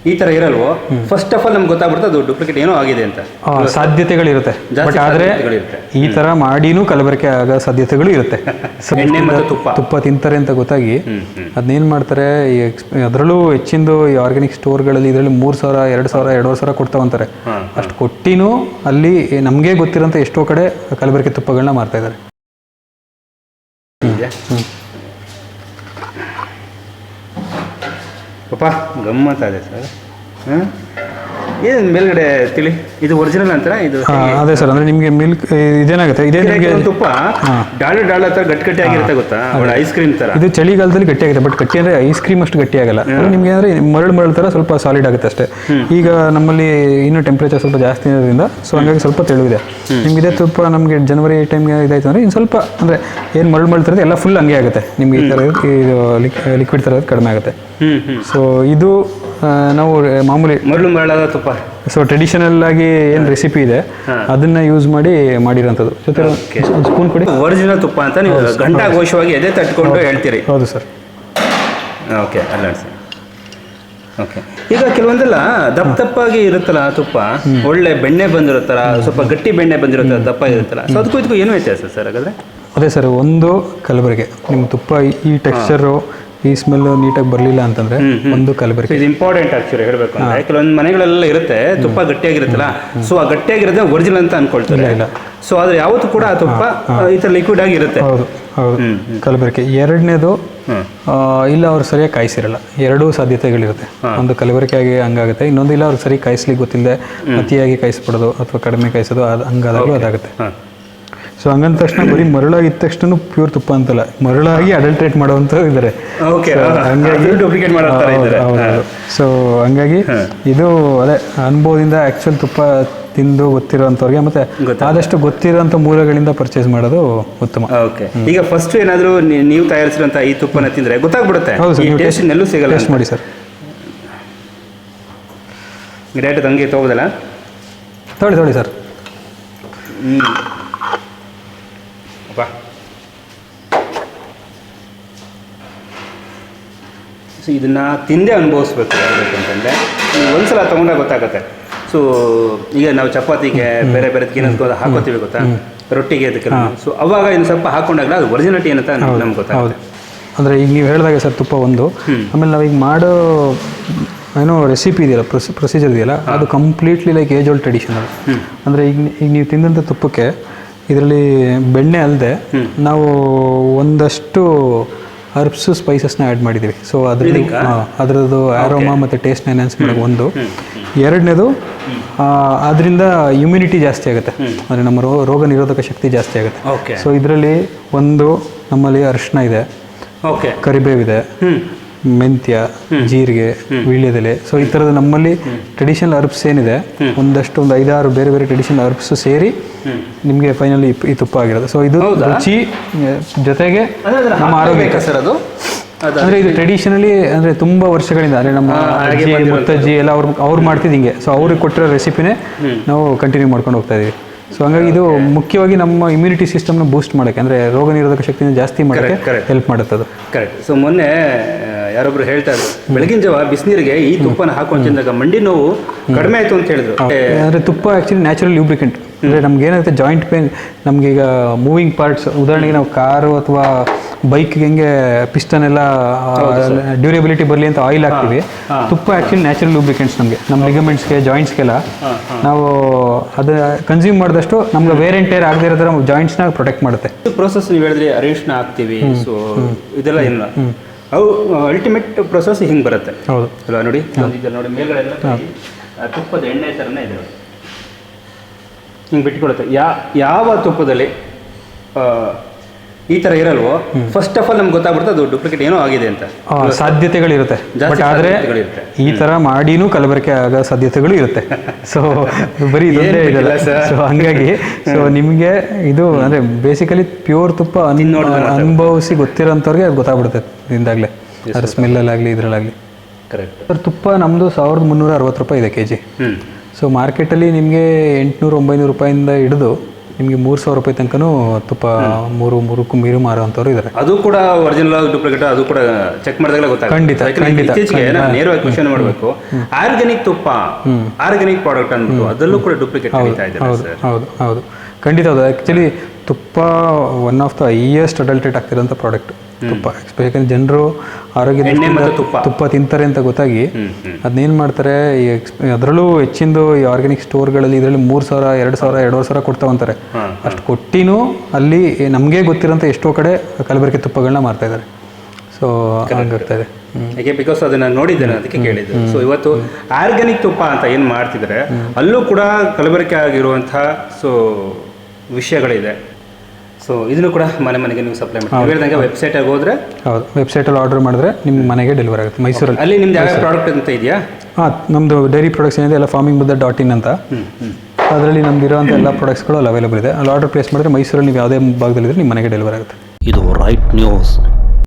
ಈ ತರ ಇರಲ್ವೋ, first of all ನಮ್ಗೆ ಗೊತ್ತಾಗ್ಬಿಡುತ್ತೆ ಅದು ಡೂಪ್ಲಿಕೇಟ್ ಏನೋ ಆಗಿದೆ ಅಂತ. ಸಾಧ್ಯತೆಗಳಿರುತ್ತೆ, ಬಟ್ ಆದರೆ ಈ ತರ ಮಾಡಿನೂ ಕಲಬೆರಕೆ ಆಗೋ ಸಾಧ್ಯತೆಗಳು ಇರುತ್ತೆ. ಎಣ್ಣೆ ಮತ್ತು ತುಪ್ಪ ತಿಂತಾರೆ ಅಂತ ಗೊತ್ತಾಗಿ ಅದನ್ನೇನು ಮಾಡ್ತಾರೆ, ಅದರಲ್ಲೂ ಹೆಚ್ಚಿಂದು ಈ ಆರ್ಗ್ಯಾನಿಕ್ ಸ್ಟೋರ್ಗಳಲ್ಲಿ ಇದರಲ್ಲಿ 3,000, 2,000, 2,500 ಕೊಡ್ತಾವಂತಾರೆ. ಅಷ್ಟು ಕೊಟ್ಟಿನೂ ಅಲ್ಲಿ ನಮಗೆ ಗೊತ್ತಿರೋಂಥ ಎಷ್ಟೋ ಕಡೆ ಕಲಬೆರಕೆ ತುಪ್ಪಗಳನ್ನ ಮಾರ್ತಾ ಇದ್ದಾರೆ. ಪಾಪ ಗಮ್ಮತ್ತ ಇದೆ ಸರ್. ಏನು ಮೇಲ್ಗಡೆ ತಿಳಿ ಇದು ಒರಿಜಿನಲ್ ಅಂತಾರ ಇದು? ಅದೇ ಸರ್, ಅಂದ್ರೆ ನಿಮಗೆ ಮಿಲ್ಕ್ ಇದೇನಾಗುತ್ತೆ, ಇದೇ ನಿಮಗೆ ತುಪ್ಪ ಡಾಳ ತರ ಗಟ್ಟಿ ಆಗಿರುತ್ತೆ ಗೊತ್ತಾ, ಐಸ್ ಕ್ರೀಮ್ ತರ. ಇದು ಚಳಿಗಾಲದಲ್ಲಿ ಗಟ್ಟಿ ಆಗುತ್ತೆ, ಬಟ್ ಗಟ್ಟಿ ಅಂದ್ರೆ ಐಸ್ ಕ್ರೀಮ್ ಅಷ್ಟು ಗಟ್ಟಿ ಆಗಲ್ಲ. ನಿಮ್ಗೆ ಅಂದ್ರೆ ಮರಳು ತರ ಸ್ವಲ್ಪ ಸಾಲಿಡ್ ಆಗುತ್ತೆ ಅಷ್ಟೇ. ಈಗ ನಮ್ಮಲ್ಲಿ ಇನ್ನೂ ಟೆಂಪ್ರೇಚರ್ ಸ್ವಲ್ಪ ಜಾಸ್ತಿ ಇರೋದ್ರಿಂದ ಸೊ ಹಂಗಾಗಿ ಸ್ವಲ್ಪ ತೆಳುವಿದೆ. ನಿಮ್ಗೆ ಇದೇ ತುಪ್ಪ ನಮಗೆ ಜನವರಿ ಟೈಮ್ಗೆ ಇದಾಯ್ತು ಅಂದ್ರೆ ಇನ್ನು ಸ್ವಲ್ಪ ಅಂದ್ರೆ ಏನು ಮರಳು ತರದ್ದು ಎಲ್ಲ ಫುಲ್ ಹಂಗೆ ಆಗುತ್ತೆ ನಿಮ್ಗೆ. ಈ ಥರ ಲಿಕ್ವಿಡ್ ಥರದ್ದು ಕಡಿಮೆ ಆಗುತ್ತೆ. ಸೊ ಇದು ನಾವು ಮಾಮೂಲಿ ಮರಳಾದ ತುಪ್ಪ, ಸೊ ಟ್ರೆಡಿಷನಲ್ ಆಗಿ ಏನು ರೆಸಿಪಿ ಇದೆ ಅದನ್ನ ಯೂಸ್ ಮಾಡಿ ಮಾಡಿರೋಂಥದ್ದು. ಜೊತೆ ಒಂದು ಸ್ಪೂನ್ ಕೊಡಿ. ಒರಿಜಿನಲ್ ತುಪ್ಪ ಅಂತ ನೀವು ಘಂಟಾಘೋಷವಾಗಿ ಎದೆ ತಟ್ಕೊಂಡು ಹೇಳ್ತೀರಿ. ಹೌದು ಸರ್. ಓಕೆ, ಅಲ್ಲ ಸರ್. ಓಕೆ, ಈಗ ಕೆಲವೊಂದೆಲ್ಲ ದಪ್ಪವಾಗಿ ಇರುತ್ತಲ್ಲ ತುಪ್ಪ, ಒಳ್ಳೆ ಬೆಣ್ಣೆ ಬಂದಿರುತ್ತಲ್ಲ, ಸ್ವಲ್ಪ ಗಟ್ಟಿ ಬೆಣ್ಣೆ ಬಂದಿರುತ್ತಲ್ಲ, ದಪ್ಪ ಇರುತ್ತಲ್ಲ, ಸೊ ಅದಕ್ಕೂ ಇದಕ್ಕೂ ಏನು ವ್ಯತ್ಯಾಸ ಸರ್ ಹಾಗಾದ್ರೆ? ಅದೇ ಸರ್, ಒಂದು ಕಲಬೆರಕೆ ನಿಮ್ಮ ತುಪ್ಪ ಈ ಟೆಕ್ಸ್ಚರು ಈ ಸ್ಮೆಲ್ ನೀಟಾಗಿ ಬರಲಿಲ್ಲ ಅಂತಂದ್ರೆ ಒಂದು ಕಲಬೆರಕೆ. ಇದು ಇಂಪಾರ್ಟೆಂಟ್ ಆಕ್ಚುಲಿ ಹೇಳಬೇಕು ಅಂದ್ರೆ, ಕೆಲವೊಂದು ಮನೆಗಳೆಲ್ಲ ಇರುತ್ತೆ ತುಪ್ಪ ಗಟ್ಟಿಯಾಗಿರುತ್ತಲ್ಲ, ಸೊ ಆ ಗಟ್ಟಿಯಾಗಿರೋದೇ ಒರಿಜಿನಲ್ ಅಂತ ಅನ್ಕೊಳ್ತಾರೆ. ಸೊ ಆದ್ರೆ ಯಾವತ್ತೂ ಕೂಡ ಆ ತುಪ್ಪ ಈ ಥರ ಲಿಕ್ವಿಡ್ ಆಗಿ ಇರುತ್ತೆ. ಹೌದು ಹೌದು, ಕಲಬೆರಕೆ. ಎರಡನೇದು ಇಲ್ಲ ಅವ್ರು ಸರಿಯಾಗಿ ಕಾಯಿಸಿರಲ್ಲ. ಎರಡೂ ಸಾಧ್ಯತೆಗಳಿರುತ್ತೆ. ಒಂದು ಕಲಬೆರಕೆ ಆಗಿ ಹಂಗಾಗುತ್ತೆ, ಇನ್ನೊಂದು ಇಲ್ಲ ಅವ್ರಿಗೆ ಸರಿ ಕಾಯಿಸ್ಲಿಕ್ಕೆ ಗೊತ್ತಿಲ್ಲದೆ ಅತಿಯಾಗಿ ಕಾಯಿಸ್ಬಿಡೋದು ಅಥವಾ ಕಡಿಮೆ ಕಾಯಿಸೋದು, ಹಂಗಾದಾಗಲೂ ಅದಾಗುತ್ತೆ. ಸೊ ಹಂಗಂದ ತಕ್ಷಣ ಬರೀ ಮರಳಾಗಿದ್ದ ತಕ್ಷಣ ಪ್ಯೂರ್ ತುಪ್ಪ ಅಂತಲ್ಲ, ಮರಳಾಗಿ ಅಡಲ್ಟ್ರೇಟ್ ಮಾಡುವಂತ ಇದ್ದಾರೆ. ಹಂಗಾಗಿ ಡೂಪ್ಲಿಕೇಟ್ ಮಾಡ್ತಾರೆ. ಸೊ ಹಂಗಾಗಿ ಇದು ಅದೇ ಅನುಭವದಿಂದ ಆಕ್ಚುಲ್ ತುಪ್ಪ ತಿಂದು ಗೊತ್ತಿರೋಂಥವ್ರಿಗೆ ಮತ್ತೆ ಆದಷ್ಟು ಗೊತ್ತಿರೋಂಥ ಮೂಲಗಳಿಂದ ಪರ್ಚೇಸ್ ಮಾಡೋದು ಉತ್ತಮ. ಈಗ ಫಸ್ಟ್ ಏನಾದರೂ ನೀವು ತಯಾರಿಸಿರೋಂಥ ಈ ತುಪ್ಪನ ತಿಂದರೆ ಗೊತ್ತಾಗ್ಬಿಡುತ್ತೆ. ಎಲ್ಲೂ ಸಿಗಲ್ಲ. ಟೇಸ್ಟ್ ಮಾಡಿ ಸರ್. ಡೈರೆಕ್ಟ್ ಹಂಗೆ ತಗೋಬೋದಲ್ಲ? ತೊಳಿ ಸರ್. ಸೊ ಇದನ್ನು ತಿಂದೇ ಅನುಭವಿಸ್ಬೇಕು ಅಂತಂದರೆ ಒಂದ್ಸಲ ತೊಗೊಂಡಾಗ ಗೊತ್ತಾಗುತ್ತೆ. ಸೊ ಈಗ ನಾವು ಚಪಾತಿಗೆ ಬೇರೆ ಬೇರೆ ಹಾಕೋತೀವಿ ಗೊತ್ತಾ, ರೊಟ್ಟಿಗೆ ಅದಕ್ಕೆ. ಸೊ ಅವಾಗ ಇನ್ನು ಸ್ವಲ್ಪ ಹಾಕೊಂಡಾಗ ಅದು ಒರಿಜಿನಾಲಿಟಿ ಏನಂತ ನಮ್ಗೆ ಗೊತ್ತಾಗುತ್ತೆ. ಅಂದರೆ ಈಗ ನೀವು ಹೇಳಿದಾಗ ಸರ್ ತುಪ್ಪ ಒಂದು, ಆಮೇಲೆ ನಾವೀಗ ಮಾಡೋ ಏನೋ ರೆಸಿಪಿ ಇದೆಯಲ್ಲ, ಪ್ರೊಸೀಜರ್ ಇದೆಯಲ್ಲ, ಅದು completely like age old tradition ಅದು. ಅಂದರೆ ಈಗ ನೀವು ತಿಂದಂಥ ತುಪ್ಪಕ್ಕೆ ಇದರಲ್ಲಿ ಬೆಣ್ಣೆ ಅಲ್ಲದೆ ನಾವು ಒಂದಷ್ಟು ಹರ್ಬ್ಸು ಸ್ಪೈಸಸ್ನ ಆ್ಯಡ್ ಮಾಡಿದ್ದೀವಿ. ಸೊ ಅದರದ್ದು ಆರೋಮಾ ಮತ್ತು ಟೇಸ್ಟ್ನ ಎನ್ಹಾನ್ಸ್ ಮಾಡೋದು ಒಂದು. ಎರಡನೇದು ಅದರಿಂದ ಇಮ್ಯುನಿಟಿ ಜಾಸ್ತಿ ಆಗುತ್ತೆ, ಅಂದರೆ ನಮ್ಮ ರೋಗ ನಿರೋಧಕ ಶಕ್ತಿ ಜಾಸ್ತಿ ಆಗುತ್ತೆ. ಸೊ ಇದರಲ್ಲಿ ಒಂದು ನಮ್ಮಲ್ಲಿ ಅರಿಶಿನ ಇದೆ, ಕರಿಬೇವಿದೆ, ಮೆಂತ್ಯ, ಜೀರಿಗೆ, ವೀಳ್ಯದೆಲೆ. ಸೊ ಈ ಥರದ ನಮ್ಮಲ್ಲಿ ಟ್ರೆಡಿಷನಲ್ ಹರ್ಬ್ಸ್ ಏನಿದೆ ಒಂದು 5-6 ಬೇರೆ ಬೇರೆ ಟ್ರೆಡಿಷನಲ್ ಹರ್ಬ್ಸ್ ಸೇರಿ ನಿಮಗೆ ಫೈನಲಿ ಈ ತುಪ್ಪ ಆಗಿರೋದು. ಸೊ ಇದು ರುಚಿ ಜೊತೆಗೆ ನಮ್ಮ ಆರೋಗ್ಯಕ್ಕೆ ಸರ್ ಅದು. ಅಂದರೆ ಇದು ಟ್ರೆಡಿಷನಲಿ ಅಂದರೆ ತುಂಬ ವರ್ಷಗಳಿಂದ, ಅಂದರೆ ನಮ್ಮ ಅಜ್ಜಿ ಮುತ್ತಜ್ಜಿ ಎಲ್ಲ ಅವ್ರು ಮಾಡ್ತಿದ್ದು ಹಿಂಗೆ. ಸೊ ಅವ್ರಿಗೆ ಕೊಟ್ಟಿರೋ ರೆಸಿಪಿನೇ ನಾವು ಕಂಟಿನ್ಯೂ ಮಾಡ್ಕೊಂಡು ಹೋಗ್ತಾ ಇದೀವಿ. ಸೊ ಹಂಗಾಗಿ ಇದು ಮುಖ್ಯವಾಗಿ ನಮ್ಮ ಇಮ್ಯುನಿಟಿ ಸಿಸ್ಟಮ್ನ ಬೂಸ್ಟ್ ಮಾಡೋಕ್ಕೆ, ಅಂದರೆ ರೋಗ ನಿರೋಧಕ ಶಕ್ತಿನ ಜಾಸ್ತಿ ಮಾಡೋಕ್ಕೆ ಹೆಲ್ಪ್ ಮಾಡುತ್ತೆ ಅದು. ಕರೆಕ್ಟ್. ಸೊ ಮೊನ್ನೆ ಯಾರೊಬ್ರು ಹೇಳ್ತಾ ಇದ್ರು, ಬೆಳಗಿನ ಜಾವ ಬಿಸಿನೀರಿಗೆ ಈ ತುಪ್ಪನ ಹಾಕೊಂಡು ತಿಂದಾಗ ಮಂಡಿ ನೋವು ಕಡಿಮೆ ಆಯಿತು ಅಂತ ಹೇಳಿದ್ರು. ಅಂದರೆ ತುಪ್ಪ ಆ್ಯಕ್ಚುಲಿ ನ್ಯಾಚುರಲ್ ಲ್ಯೂಬ್ರಿಕೆಂಟ್. ಅಂದರೆ ನಮ್ಗೆ ಏನಾಗುತ್ತೆ ಜಾಯಿಂಟ್ ಪೇನ್, ನಮಗೀಗ ಮೂವಿಂಗ್ ಪಾರ್ಟ್ಸ್, ಉದಾಹರಣೆಗೆ ನಾವು ಕಾರು ಅಥವಾ ಬೈಕ್ಗೆ ಹೆಂಗೆ ಪಿಸ್ಟನ್ ಎಲ್ಲ ಡ್ಯೂರೇಬಿಲಿಟಿ ಬರಲಿ ಅಂತ ಆಯಿಲ್ ಹಾಕ್ತೀವಿ, ತುಪ್ಪ ಆ್ಯಕ್ಚುಲಿ ನ್ಯಾಚುರಲ್ ಲೂಬ್ರಿಕೆಂಟ್ಸ್ ನಮಗೆ, ನಮ್ಮ ಲಿಗಮೆಂಟ್ಸ್ಗೆ, ಜಾಯಿಂಟ್ಸ್ಗೆಲ್ಲ ನಾವು ಅದು ಕನ್ಸ್ಯೂಮ್ ಮಾಡಿದಷ್ಟು ನಮ್ಗೆ ವೇರ್ ಆ್ಯಂಡ್ ಟೇರ್ ಆಗದೇ ಇರೋ ಥರ ಜಾಯಿಂಟ್ಸ್ನ ಪ್ರೊಟೆಕ್ಟ್ ಮಾಡುತ್ತೆ. ಪ್ರೋಸೆಸ್ ನೀವು ಹೇಳಿದ್ರೆ ಅರಿಶಿನ ಹಾಕ್ತೀವಿ, ಸೊ ಇದೆಲ್ಲ ಇಲ್ಲ, ಅವು ಅಲ್ಟಿಮೇಟ್ ಪ್ರೊಸೆಸ್ ಹಿಂಗೆ ಬರುತ್ತೆ. ಹೌದು ಅಲ್ವಾ? ನೋಡಿ ನೋಡಿ ಮೇಲ್ಗಡೆ ಎಲ್ಲ ತುಪ್ಪದ ಎಣ್ಣೆ ಥರನೇ ಇದೆ, ಹಿಂಗೆ ಬಿಟ್ಕೊಡುತ್ತೆ. ಯಾವ ತುಪ್ಪದಲ್ಲಿ ಈ ಥರ ಇರಲ್ವೋ, ಫಸ್ಟ್ ಆಫ್ ಆಲ್ ನಮ್ಗೆ ಗೊತ್ತಾಗ್ಬಿಡುತ್ತೆ ಅದು ಡೂಪ್ಲಿಕೇಟ್ ಏನೋ ಆಗಿದೆ ಅಂತ. ಸಾಧ್ಯತೆಗಳಿರುತ್ತೆ, ಬಟ್ ಆದರೆ ಈ ಥರ ಮಾಡಿನೂ ಕಲಬೆರಕೆ ಆಗೋ ಸಾಧ್ಯತೆಗಳು ಇರುತ್ತೆ. ಸೊ ಬರೀ ಇದೊಂದೇ ಇದೆಲ್ಲ. ಸೊ ಹಂಗಾಗಿ ಸೊ ನಿಮಗೆ ಇದು ಅಂದರೆ ಬೇಸಿಕಲಿ ಪ್ಯೂರ್ ತುಪ್ಪ ಅನುಭವಿಸಿ ಗೊತ್ತಿರೋಂಥವ್ರಿಗೆ ಅದು ಗೊತ್ತಾಗ್ಬಿಡುತ್ತೆ ಇಂದಾಗಲೇ, ಅದ್ರ ಸ್ಮೆಲ್ಲಲ್ಲಾಗಲಿ ಇದರಲ್ಲಾಗಲಿ. ಕರೆಕ್ಟ್. ಸರ್ ತುಪ್ಪ ನಮ್ಮದು 1360 ರೂಪಾಯಿ ಇದೆ kg. ಸೊ ಮಾರ್ಕೆಟಲ್ಲಿ ನಿಮಗೆ 800-900 ರೂಪಾಯಿಂದ ಹಿಡಿದು ನಿಮಗೆ 3,000 ರೂಪಾಯಿ ತನಕನೂ ತುಪ್ಪ ಮೂರಕ್ಕೂ ಮೀರು ಮಾರುವಂಥವ್ರು ಇದ್ದಾರೆ. ಅದು ಕೂಡ ಒರಿಜಿನಲ್ ಡೂಪ್ಲಿಕೇಟ್ ಅದು ಕೂಡ ಚೆಕ್ ಮಾಡಿದಾಗಲೇ ಗೊತ್ತಾಗುತ್ತೆ. ಇತ್ತೀಚೆಗೆ ನಾನು ನೇರವಾಗಿ ಕ್ವಶನ್ ಮಾಡಬೇಕು, ಆರ್ಗ್ಯಾನಿಕ್ ತುಪ್ಪ ಆರ್ಗ್ಯಾನಿಕ್ ಪ್ರಾಡಕ್ಟ್ ಅಂದ್ಬಿಟ್ಟು ಅದರಲ್ಲೂ ಕೂಡ ಡೂಪ್ಲಿಕೇಟ್ ನಡೀತಾ ಇದೆ. ಹೌದು ಖಂಡಿತ ಹೌದು. ಆ್ಯಕ್ಚುಲಿ ತುಪ್ಪ one of the highest adulterate ಆಗ್ತಿರೋಂಥ ಪ್ರಾಡಕ್ಟ್ ತುಪ್ಪ. ಯಾಕಂದ್ರೆ ಜನರು ಆರೋಗ್ಯದ ತುಪ್ಪ ತಿಂತಾರೆ ಅಂತ ಗೊತ್ತಾಗಿ ಅದನ್ನೇನು ಮಾಡ್ತಾರೆ, ಅದರಲ್ಲೂ ಹೆಚ್ಚಿಂದು ಈ ಆರ್ಗ್ಯಾನಿಕ್ ಸ್ಟೋರ್ಗಳಲ್ಲಿ ಇದರಲ್ಲಿ 3,000, 2,000, 2,500 ಕೊಡ್ತಾ ಅಂತಾರೆ. ಅಷ್ಟು ಕೊಟ್ಟಿನೂ ಅಲ್ಲಿ ನಮಗೆ ಗೊತ್ತಿರೋಂಥ ಎಷ್ಟೋ ಕಡೆ ಕಲಬೆರಕೆ ತುಪ್ಪಗಳನ್ನ ಮಾರ್ತಾ ಇದ್ದಾರೆ. ಸೊ ಹಂಗಾಗ್ತಾ ಇದೆ. ಯಾಕೆ ಬಿಕಾಸ್ ಅದನ್ನು ನೋಡಿದ್ದೇನೆ, ಅದಕ್ಕೆ ಕೇಳಿದ್ದೆ. ಸೊ ಇವತ್ತು ಆರ್ಗ್ಯಾನಿಕ್ ತುಪ್ಪ ಅಂತ ಏನು ಮಾಡ್ತಿದ್ದಾರೆ ಅಲ್ಲೂ ಕೂಡ ಕಲಬೆರಕೆ ಆಗಿರುವಂಥ ಸೊ ವಿಷಯಗಳಿದೆ. ಸೊ ಇದನ್ನು ಕೂಡ ಮನೆಗೆ ನೀವು ಸಪ್ಲೈ ಮಾಡಿ ಹೇಳಿದಂಗೆ ವೆಬ್ಸೈಟಾಗಿ ಹೋದರೆ, ಹೌದು, ವೆಬ್ಸೈಟಲ್ಲಿ ಆರ್ಡರ್ ಮಾಡಿದ್ರೆ ನಿಮ್ಮ ಮನೆಗೆ ಡೆಲಿವರಿ ಆಗುತ್ತೆ ಮೈಸೂರಲ್ಲಿ. ಅಲ್ಲಿ ನಿಮ್ದು ಯಾವ ಪ್ರಾಡಕ್ಟ್ ಅಂತ ಇದೆಯಾ? ಹಾಂ, ನಮ್ಮದು ಡೈರಿ ಪ್ರಾಡಕ್ಟ್ಸ್ ಏನಿದೆ ಎಲ್ಲ farmingbuddha.in ಅಂತ, ಅದರಲ್ಲಿ ನಮ್ದು ಇರೋಂಥ ಎಲ್ಲ ಪ್ರಾಡಕ್ಟ್ಸ್ಗಳು ಅಲ್ಲಿ ಅವೈಲೇಬಲ್ ಇದೆ. ಅಲ್ಲಿ ಆರ್ಡರ್ ಪ್ಲೇಸ್ ಮಾಡಿದ್ರೆ ಮೈಸೂರಲ್ಲಿ ನೀವು ಯಾವುದೇ ಭಾಗದಲ್ಲಿದ್ದರೆ ನಿಮ್ಮ ಮನೆಗೆ ಡೆಲಿವರಿ ಆಗುತ್ತೆ. ಇದು ರೈಟ್ ನ್ಯೂಸ್.